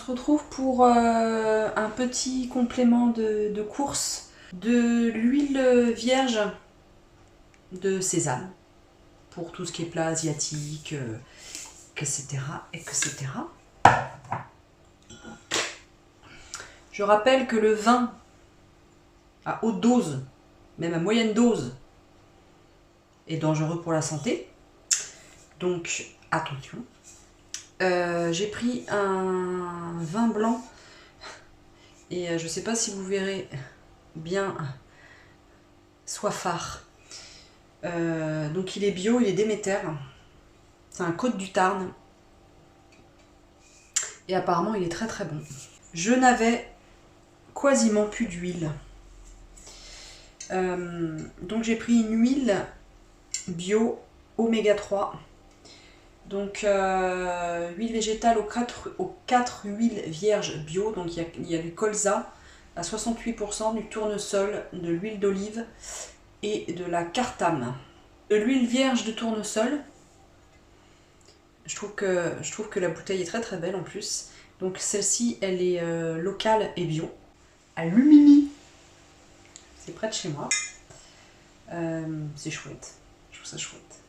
se retrouve pour un petit complément de course de l'huile vierge de sésame pour tout ce qui est plat asiatique, etc., etc. Je rappelle que le vin à haute dose, même à moyenne dose, est dangereux pour la santé. Donc attention. J'ai pris un vin blanc et je ne sais pas si vous verrez bien Soifard. Donc il est bio, il est Déméter. C'est un Côte du Tarn. Et apparemment il est très très bon. Je n'avais quasiment plus d'huile. Donc j'ai pris une huile bio oméga 3. Donc huile végétale aux 4 huiles vierges bio. Donc il y a du colza à 68%, du tournesol, de l'huile d'olive et de la cartame. De l'huile vierge de tournesol. Je trouve que la bouteille est très très belle en plus. Donc celle-ci, elle est locale et bio. À Lumini. C'est près de chez moi. C'est chouette. Je trouve ça chouette.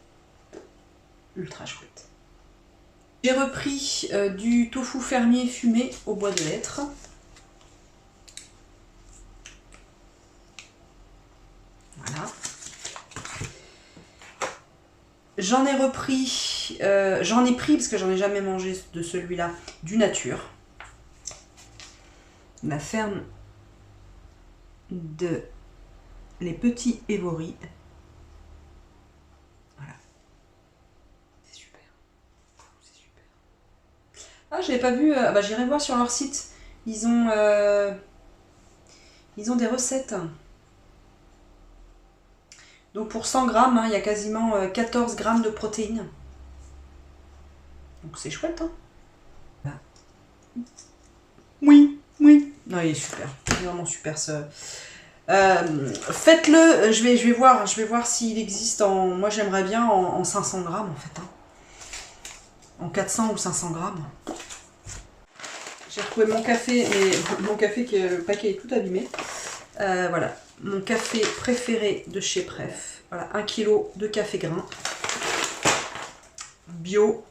Ultra chouette. J'ai repris du tofu fermier fumé au bois de hêtre. Voilà. J'en ai repris, j'en ai pris parce que j'en ai jamais mangé de celui-là, du Nature. La ferme de les petits Évori. Voilà. C'est super. C'est super. Ah, je l'ai pas vu. Bah, j'irai voir sur leur site. Ils ont des recettes. Donc pour 100 grammes, hein, il y a quasiment 14 grammes de protéines. Donc c'est chouette, hein. Oui, oui. Non, il est super. Il est vraiment super ce. Faites-le. Je vais voir s'il existe en. Moi, j'aimerais bien en 500 grammes en fait. Hein. En 400 ou 500 grammes. J'ai retrouvé mon café, mais mon café le paquet est tout abîmé. Voilà, mon café préféré de chez Pref. Voilà, 1 kg de café grain. Bio.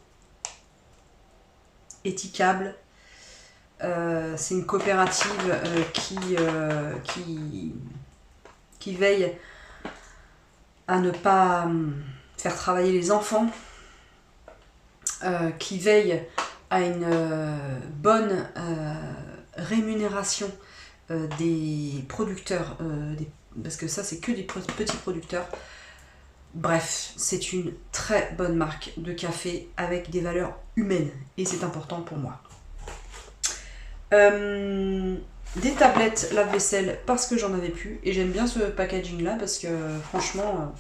Éthicable. C'est une coopérative qui veille à ne pas faire travailler les enfants, qui veille à une bonne rémunération des producteurs, parce que ça c'est que des petits producteurs. Bref, c'est une très bonne marque de café avec des valeurs humaines et c'est important pour moi. Des tablettes lave-vaisselle parce que j'en avais plus et j'aime bien ce packaging là parce que franchement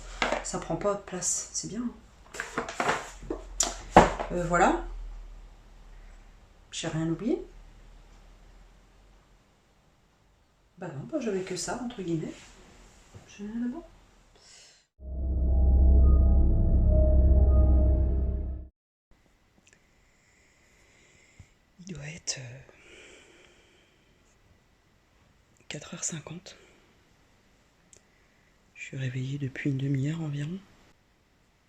ça prend pas de place, c'est bien. Voilà, j'ai rien oublié. Bah non, bah j'avais que ça entre guillemets. Je vais là-bas. Il doit être 4h50. Je suis réveillée depuis une demi-heure environ.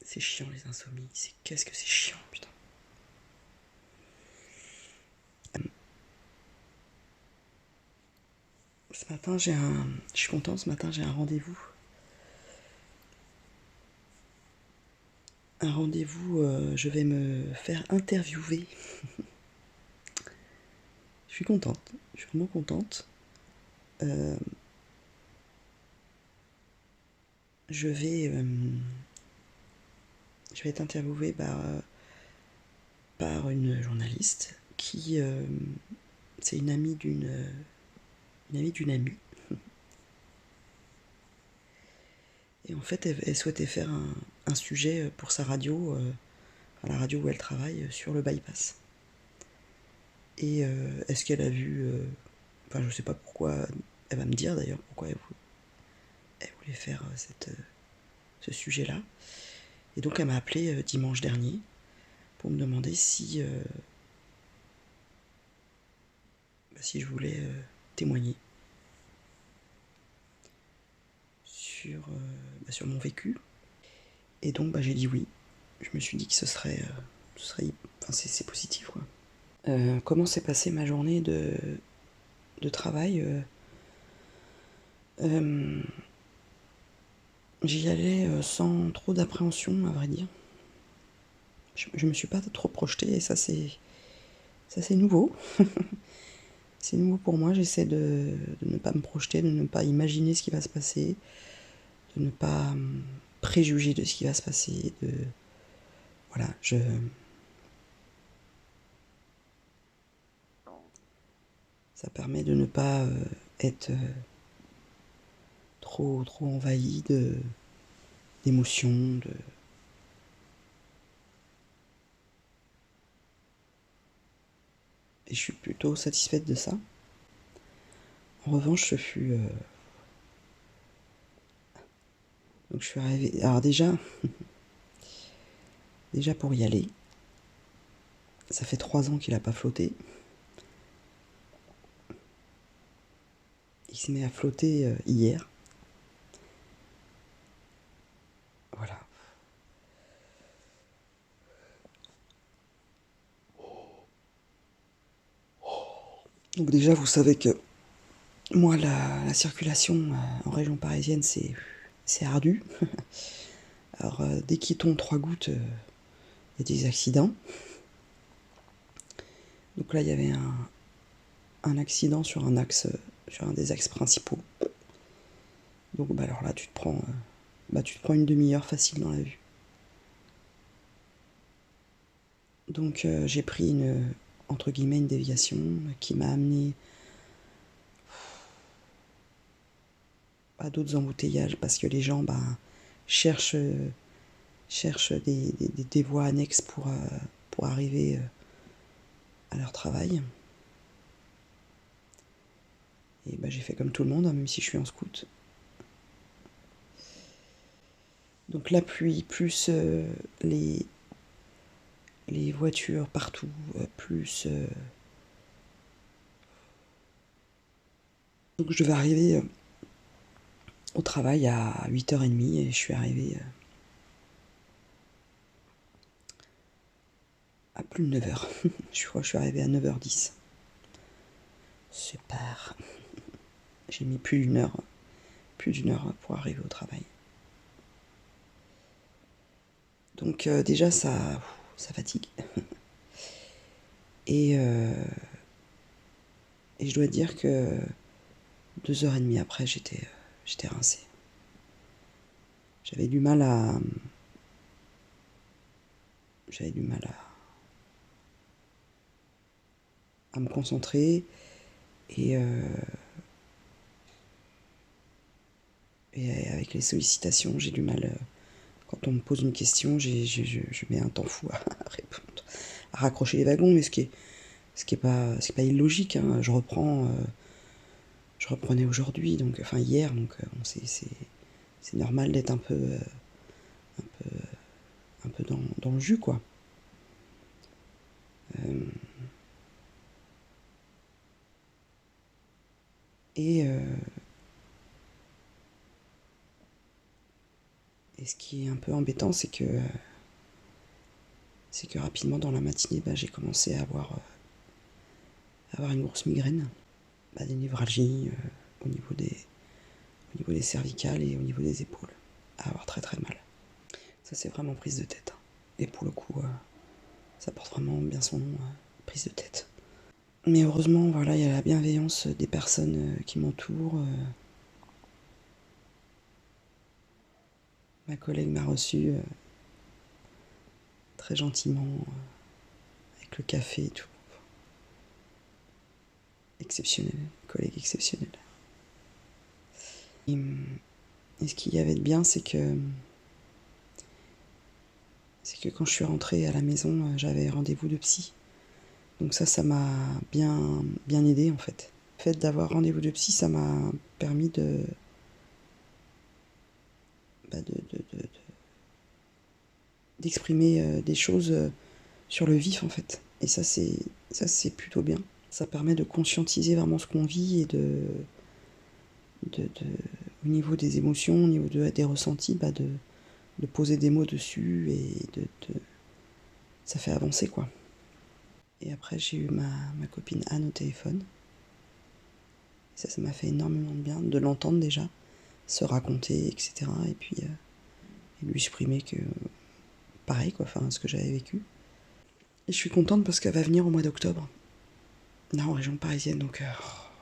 C'est chiant les insomnies. Qu'est-ce que c'est chiant, putain. Ce matin, je suis contente, ce matin, j'ai un rendez-vous. Je vais me faire interviewer. Je suis contente, je suis vraiment contente. Je vais être interviewée par une journaliste qui... c'est une amie d'une amie. Et en fait, elle souhaitait faire un sujet pour sa radio, la radio où elle travaille, sur le bypass. Et est-ce qu'elle a vu... Enfin, je sais pas pourquoi... Elle va me dire d'ailleurs pourquoi elle voulait faire ce sujet-là. Et donc elle m'a appelé dimanche dernier pour me demander si si je voulais témoigner sur mon vécu. Et donc j'ai dit oui. Je me suis dit que ce serait enfin, c'est positif quoi. Comment s'est passée ma journée de travail J'y allais sans trop d'appréhension, à vrai dire. Je me suis pas trop projetée et ça c'est nouveau. C'est nouveau pour moi. J'essaie de ne pas me projeter, de ne pas imaginer ce qui va se passer, de ne pas préjuger de ce qui va se passer. Voilà, ça permet de ne pas être trop envahi d'émotions, et je suis plutôt satisfaite de ça. En revanche, donc je suis arrivée. Alors déjà pour y aller, ça fait 3 ans qu'il a pas flotté. Il s'est mis à flotter hier. Voilà. Donc déjà, vous savez que moi, la circulation en région parisienne, c'est ardu. Alors, dès qu'il tombe 3 gouttes, il y a des accidents. Donc là, il y avait un accident sur un axe, sur un des axes principaux. Donc alors là, tu te prends une demi-heure facile dans la vue. Donc j'ai pris entre guillemets une déviation qui m'a amené à d'autres embouteillages parce que les gens cherchent des voies annexes pour arriver à leur travail. Et j'ai fait comme tout le monde, hein, même si je suis en scout. Donc la pluie, plus les voitures partout, plus... Donc je devais arriver au travail à 8h30 et je suis arrivée à plus de 9h. Je crois que je suis arrivée à 9h10. Super. J'ai mis plus d'une heure pour arriver au travail. Donc déjà ça fatigue. Et je dois dire que 2h30 après, j'étais rincée. J'avais du mal à me concentrer et avec les sollicitations, j'ai du mal. Quand on me pose une question, je mets un temps fou à répondre, à raccrocher les wagons, mais ce qui est pas illogique. Hein. Je reprenais aujourd'hui, donc enfin hier, donc c'est normal d'être un peu dans le jus, quoi. Et ce qui est un peu embêtant, c'est que rapidement dans la matinée, j'ai commencé à avoir une grosse migraine, des névralgies au niveau des cervicales et au niveau des épaules, à avoir très très mal. Ça c'est vraiment prise de tête. Hein. Et pour le coup, ça porte vraiment bien son nom, prise de tête. Mais heureusement, voilà, il y a la bienveillance des personnes qui m'entourent. Ma collègue m'a reçu très gentiment, avec le café et tout. Exceptionnel, collègue exceptionnel. Et ce qu'il y avait de bien, c'est que quand je suis rentrée à la maison, j'avais rendez-vous de psy. Donc ça m'a bien aidé en fait. Le fait d'avoir rendez-vous de psy, ça m'a permis d'exprimer des choses sur le vif en fait. Et ça c'est plutôt bien. Ça permet de conscientiser vraiment ce qu'on vit et au niveau des émotions, au niveau des ressentis, de poser des mots dessus et ça fait avancer quoi. Et après j'ai eu ma copine Anne au téléphone. Ça m'a fait énormément de bien de l'entendre déjà, se raconter, etc. Et puis et lui exprimer que pareil quoi, enfin ce que j'avais vécu. Et je suis contente parce qu'elle va venir au mois d'octobre, là en région parisienne, donc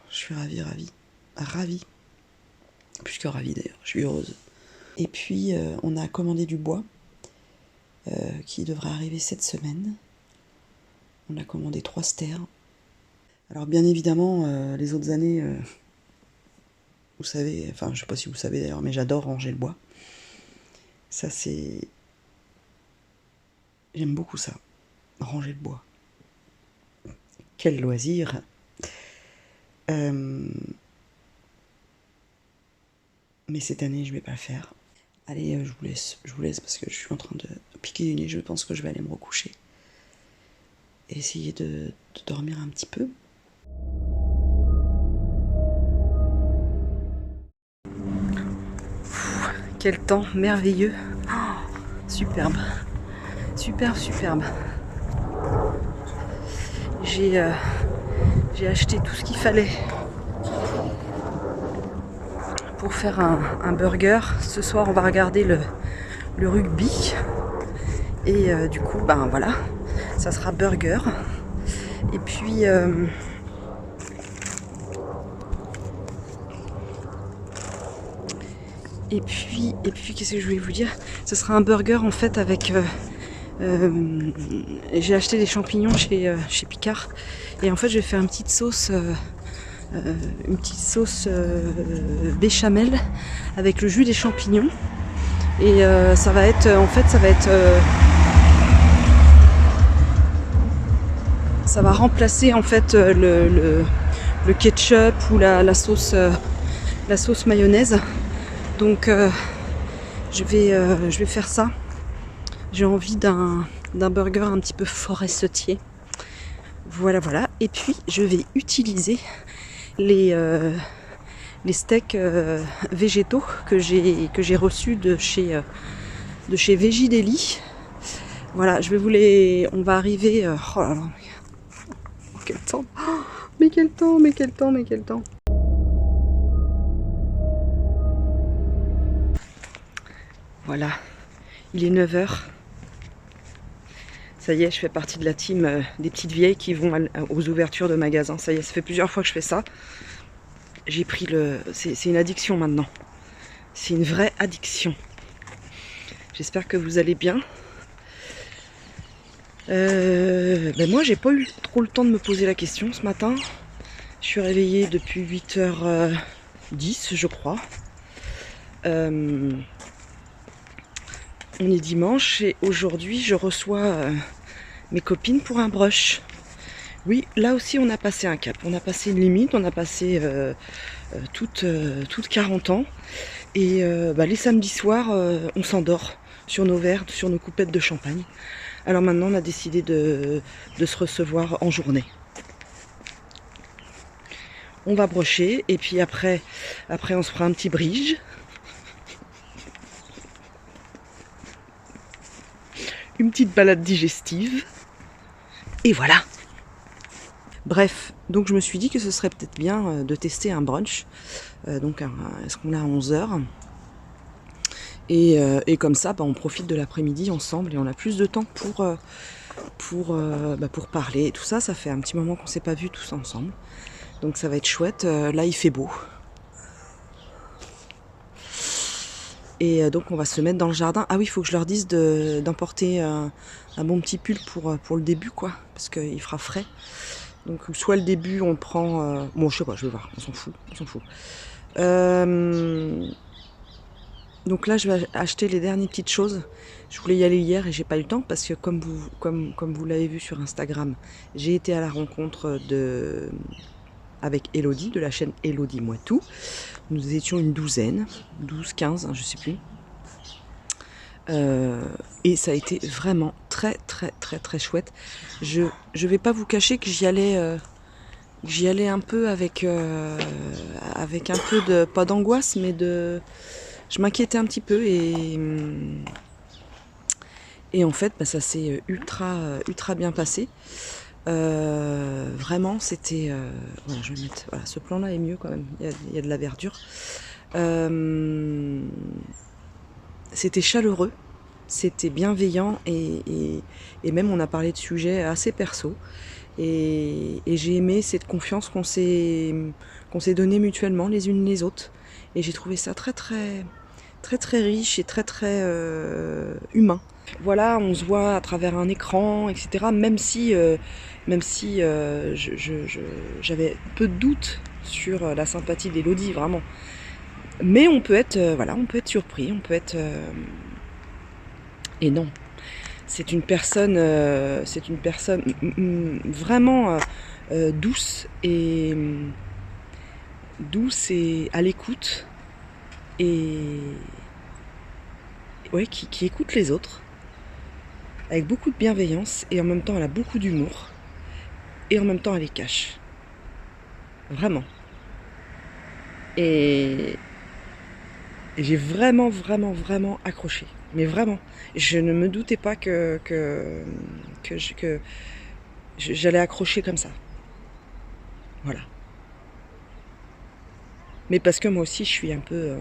je suis ravie. Plus que ravie d'ailleurs, je suis heureuse. Et puis on a commandé du bois qui devrait arriver cette semaine. On a commandé 3 stères. Alors bien évidemment, les autres années, vous savez, enfin je sais pas si vous savez d'ailleurs, mais j'adore ranger le bois. Ça c'est... J'aime beaucoup ça, ranger le bois. Quel loisir. Mais cette année, je vais pas le faire. Allez, je vous laisse parce que je suis en train de piquer du nez. Je pense que je vais aller me recoucher et essayer de dormir un petit peu. Quel temps merveilleux. Oh, superbe. Superbe. J'ai acheté tout ce qu'il fallait pour faire un burger. Ce soir, on va regarder le rugby. Et du coup, ben voilà, ça sera burger. Et puis... Et puis, qu'est-ce que je voulais vous dire? Ce sera un burger en fait avec... j'ai acheté des champignons chez Picard. Et en fait, je vais faire une petite sauce béchamel avec le jus des champignons. Et ça va être... ça va remplacer en fait le ketchup ou la sauce mayonnaise. Donc je vais faire ça. J'ai envie d'un burger un petit peu forestier. Voilà. Et puis je vais utiliser les steaks végétaux que j'ai reçus de chez Veggie Deli. Voilà, je vais vous les... On va arriver... Oh là là, quel temps! Mais quel temps! Voilà, il est 9h. Ça y est, je fais partie de la team des petites vieilles qui vont aux ouvertures de magasins. Ça y est, ça fait plusieurs fois que je fais ça. J'ai pris c'est une addiction maintenant. C'est une vraie addiction. J'espère que vous allez bien. Moi, j'ai pas eu trop le temps de me poser la question ce matin. Je suis réveillée depuis 8h10, je crois. On est dimanche et aujourd'hui je reçois mes copines pour un brunch. Oui, là aussi on a passé un cap, on a passé une limite, on a passé toutes 40 ans. Et les samedis soirs, on s'endort sur nos verres, sur nos coupettes de champagne. Alors maintenant on a décidé de se recevoir en journée. On va brocher et puis après on se fera un petit bridge. Une petite balade digestive. Et voilà. Bref, donc je me suis dit que ce serait peut-être bien de tester un brunch. Est-ce qu'on est à 11h? Et comme ça, on profite de l'après-midi ensemble et on a plus de temps pour parler. Et tout ça, ça fait un petit moment qu'on ne s'est pas vus tous ensemble. Donc ça va être chouette. Là, il fait beau. Et donc on va se mettre dans le jardin. Ah oui, il faut que je leur dise d'emporter un bon petit pull pour le début, quoi. Parce qu'il fera frais. Donc soit le début, on prend... Bon, je sais pas, je vais voir. On s'en fout. Donc là, je vais acheter les dernières petites choses. Je voulais y aller hier et j'ai pas eu le temps parce que comme vous l'avez vu sur Instagram, j'ai été à la rencontre avec Elodie, de la chaîne Elodie Moi Tout. Nous étions une douzaine, 12, 15, je sais plus. Et ça a été vraiment très chouette. Je vais pas vous cacher que j'y allais J'y allais un peu avec un peu de, pas d'angoisse, mais je m'inquiétais un petit peu et en fait, bah, ça s'est ultra bien passé. Vraiment, c'était... voilà, je vais mettre... Voilà, ce plan-là est mieux quand même, il y a de la verdure. C'était chaleureux, c'était bienveillant et même on a parlé de sujets assez perso. Et j'ai aimé cette confiance qu'on s'est donnée mutuellement les unes les autres. Et j'ai trouvé ça très riche et très humain. Voilà, on se voit à travers un écran, etc. Même si j'avais peu de doutes sur la sympathie d'Élodie, vraiment. Mais on peut être, voilà, on peut être surpris, on peut être... Et non, c'est une personne vraiment douce et à l'écoute et ouais, qui écoute les autres avec beaucoup de bienveillance et en même temps elle a beaucoup d'humour et en même temps elle les cache. Vraiment. Et j'ai vraiment accroché. Mais vraiment, je ne me doutais pas que j'allais accrocher comme ça. Voilà. Mais parce que moi aussi, je suis un peu...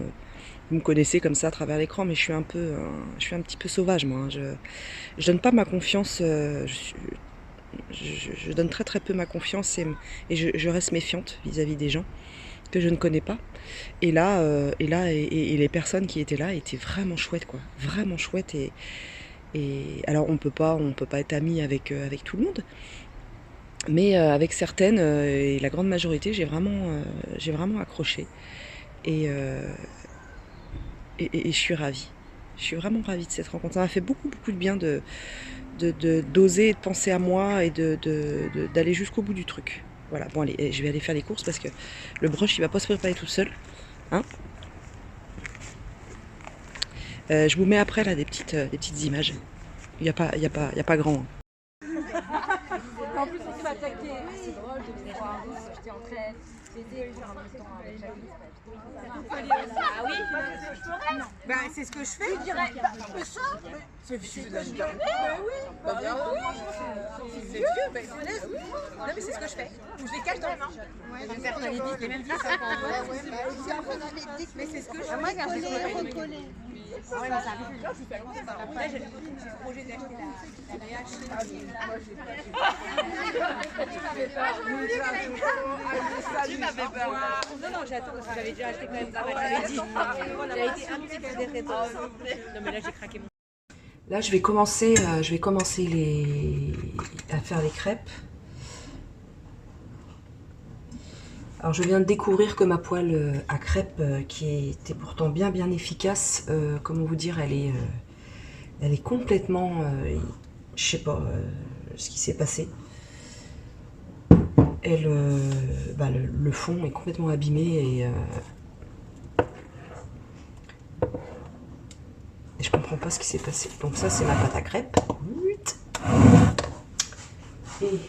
vous me connaissez comme ça à travers l'écran, mais je suis un petit peu sauvage, moi. Je donne pas ma confiance... je donne très peu ma confiance et je reste méfiante vis-à-vis des gens que je ne connais pas. Et les personnes qui étaient là étaient vraiment chouettes, quoi. Vraiment chouettes. Et alors, on peut pas être amis avec tout le monde. Mais avec certaines, et la grande majorité, j'ai vraiment accroché. Et je suis ravie. Je suis vraiment ravie de cette rencontre. Ça m'a fait beaucoup de bien d'oser et de penser à moi et d'aller jusqu'au bout du truc. Voilà, bon allez, je vais aller faire les courses parce que le brush il va pas se préparer tout seul. Hein, je vous mets après là des petites images. Il n'y a pas grand. Hein. En plus, on s'est attaqué. C'est drôle de venir voir. J'étais en train. J'étais en même temps avec Jackie. Ah oui? Non. Ben, c'est ce que je fais. Je dirais. C'est vieux. Ben oui. Ben oui. C'est vieux. Ben oui. Non, mais c'est ce que je fais. Je les cache dans les mains. Je vais faire dans les disques. Les mêmes disques. Mais c'est ce que je fais. Moi, quand je recollé. Ah ouais, mais ça arrive. Après, j'ai le projet d'acheter la VH. Tu m'avais peur. Non, j'attends parce que j'avais déjà acheté quand même pas mal. J'avais dit. J'avais été un petit peu défaitante. Non, mais là, j'ai craqué mon. Là, je vais commencer à faire les crêpes. Alors, je viens de découvrir que ma poêle à crêpes, qui était pourtant bien efficace, comment vous dire, elle est complètement, je sais pas ce qui s'est passé. Elle, le fond est complètement abîmé et je comprends pas ce qui s'est passé. Donc ça, c'est ma pâte à crêpes. Et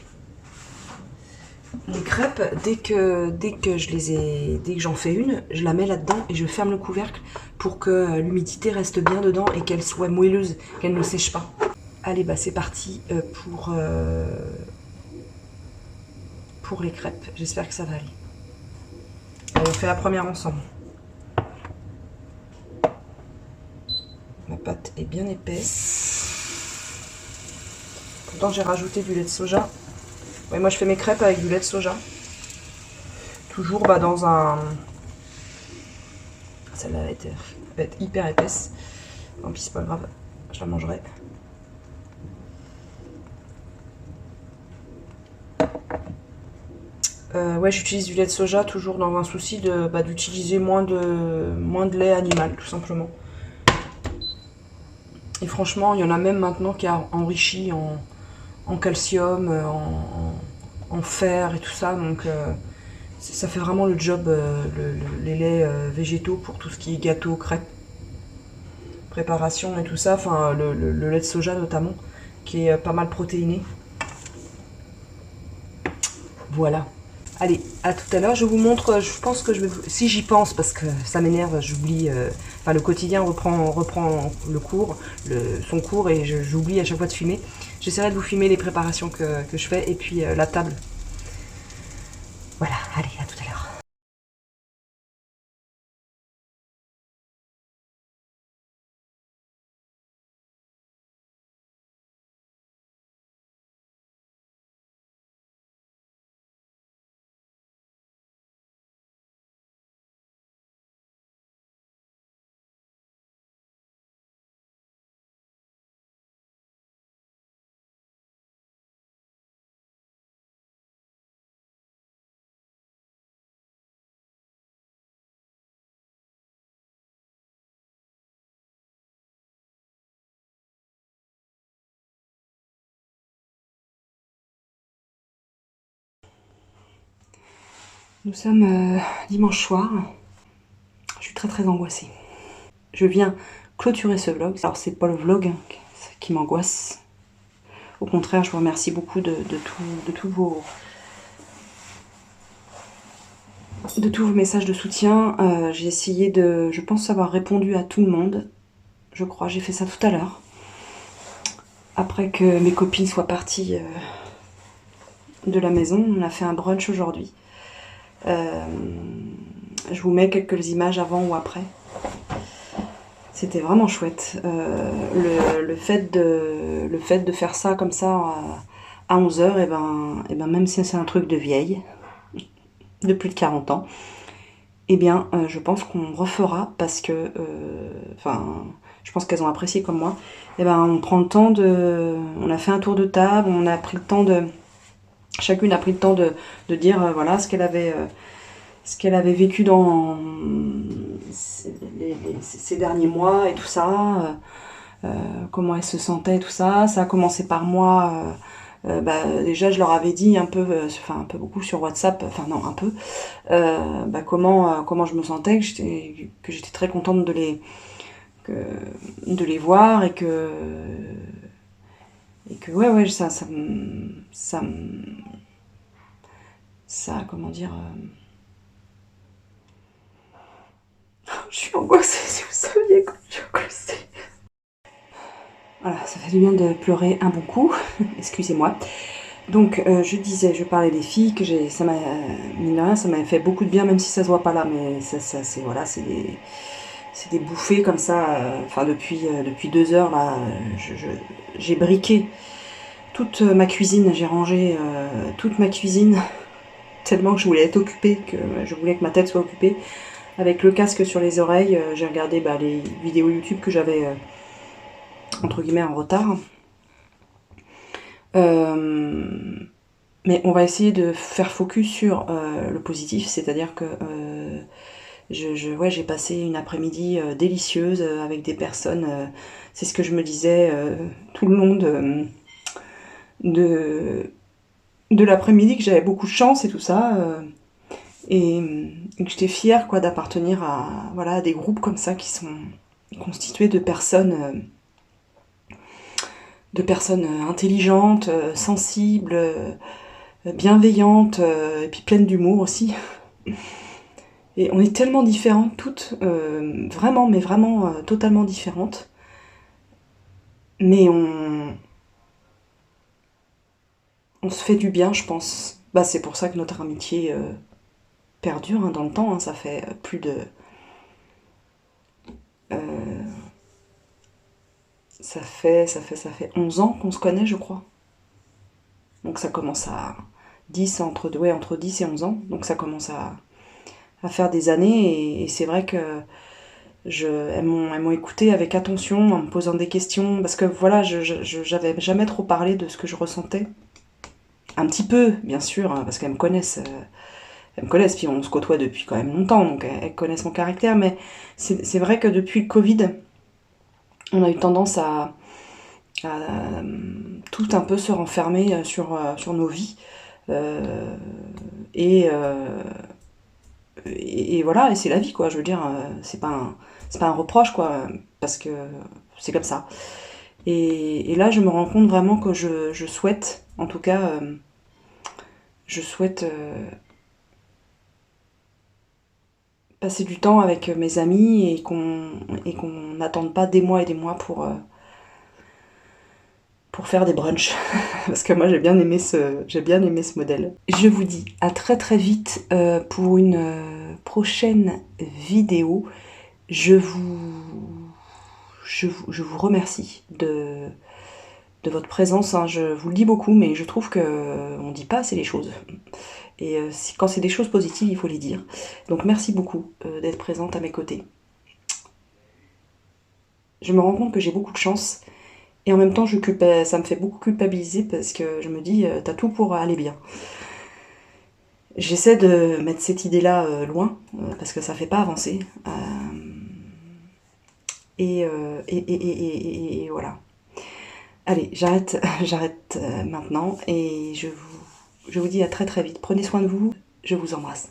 les crêpes, dès que j'en fais une, je la mets là-dedans et je ferme le couvercle pour que l'humidité reste bien dedans et qu'elle soit moelleuse, qu'elle ne sèche pas. Allez, bah c'est parti pour les crêpes. J'espère que ça va aller. Allez, on fait la première ensemble. Ma pâte est bien épaisse. Pourtant, j'ai rajouté du lait de soja. Ouais, moi, je fais mes crêpes avec du lait de soja. Toujours dans un... Celle-là va être hyper épaisse. Tant pis, c'est pas grave. Je la mangerai. Ouais, j'utilise du lait de soja toujours dans un souci d'utiliser moins de lait animal, tout simplement. Et franchement, il y en a même maintenant qui a enrichi en calcium, en fer et tout ça. Donc ça fait vraiment le job, les laits végétaux pour tout ce qui est gâteau, crêpes, préparation et tout ça. Enfin, le lait de soja notamment, qui est pas mal protéiné. Voilà. Allez, à tout à l'heure, je vous montre, je pense que je vais, si j'y pense, parce que ça m'énerve, j'oublie, enfin le quotidien reprend le cours, son cours, et j'oublie à chaque fois de filmer. J'essaierai de vous filmer les préparations que je fais, et puis la table. Voilà, allez, à tout à l'heure. Nous sommes dimanche soir. Je suis très angoissée. Je viens clôturer ce vlog. Alors c'est pas le vlog qui m'angoisse. Au contraire, je vous remercie beaucoup de tous vos messages de soutien. J'ai essayé je pense avoir répondu à tout le monde. Je crois, j'ai fait ça tout à l'heure. Après que mes copines soient parties de la maison, on a fait un brunch aujourd'hui. Je vous mets quelques images avant ou après. C'était vraiment chouette. Le fait de faire ça comme ça à 11h, et ben même si c'est un truc de vieille, de plus de 40 ans, eh bien je pense qu'on refera parce que, je pense qu'elles ont apprécié comme moi. Et ben on prend le temps on a fait un tour de table, on a pris le temps chacune a pris le temps de dire voilà ce qu'elle avait vécu dans ces derniers mois et tout ça, comment elle se sentait, tout ça. Ça a commencé par moi. Déjà je leur avais dit un peu beaucoup sur WhatsApp, comment je me sentais, que j'étais très contente de les voir, et que ouais ça comment dire, je suis angoissée, si vous saviez comme je suis angoissée. Voilà, ça fait du bien de pleurer un bon coup, excusez-moi. Donc je parlais des filles, que ça m'a, mine de rien, ça m'a fait beaucoup de bien, même si ça se voit pas là, mais c'est voilà, c'est des bouffées comme ça, depuis 2 heures là, j'ai briqué toute ma cuisine, j'ai rangé toute ma cuisine, tellement que je voulais être occupée, que je voulais que ma tête soit occupée. Avec le casque sur les oreilles, j'ai regardé les vidéos YouTube que j'avais entre guillemets en retard. Mais on va essayer de faire focus sur le positif, c'est-à-dire que j'ai passé une après-midi délicieuse avec des personnes, c'est ce que je me disais tout le long de l'après-midi, que j'avais beaucoup de chance et tout ça, et que j'étais fière d'appartenir à des groupes comme ça qui sont constitués de personnes intelligentes, sensibles, bienveillantes, et puis pleines d'humour aussi. Et on est tellement différentes toutes, vraiment, mais vraiment totalement différentes. Mais on se fait du bien, je pense. C'est pour ça que notre amitié perdure dans le temps, hein. Ça fait plus de... ça fait 11 ans qu'on se connaît, je crois. Donc ça commence à 10, entre 10 et 11 ans. Donc ça commence à faire des années, et c'est vrai que elles m'ont écouté avec attention, en me posant des questions, parce que voilà, j'avais jamais trop parlé de ce que je ressentais. Un petit peu, bien sûr, hein, parce qu'elles me connaissent, puis on se côtoie depuis quand même longtemps, donc elles connaissent mon caractère, mais c'est vrai que depuis le Covid, on a eu tendance à tout un peu se renfermer sur nos vies, et voilà, et c'est la vie, quoi. Je veux dire, c'est pas un reproche, quoi, parce que c'est comme ça. Et là, je me rends compte vraiment que je souhaite, en tout cas, je souhaite passer du temps avec mes amis et qu'on n'attende pas des mois et des mois pour faire des brunchs. Parce que moi j'ai bien aimé ce modèle. Je vous dis à très très vite pour une prochaine vidéo. Je vous remercie de votre présence, hein. Je vous le dis beaucoup, mais je trouve qu'on ne dit pas assez les choses. Et quand c'est des choses positives, il faut les dire. Donc merci beaucoup d'être présente à mes côtés. Je me rends compte que j'ai beaucoup de chance, et en même temps ça me fait beaucoup culpabiliser parce que je me dis, t'as tout pour aller bien. J'essaie de mettre cette idée-là loin, parce que ça fait pas avancer. Et voilà. Allez, j'arrête maintenant et je vous dis à très très vite. Prenez soin de vous, je vous embrasse.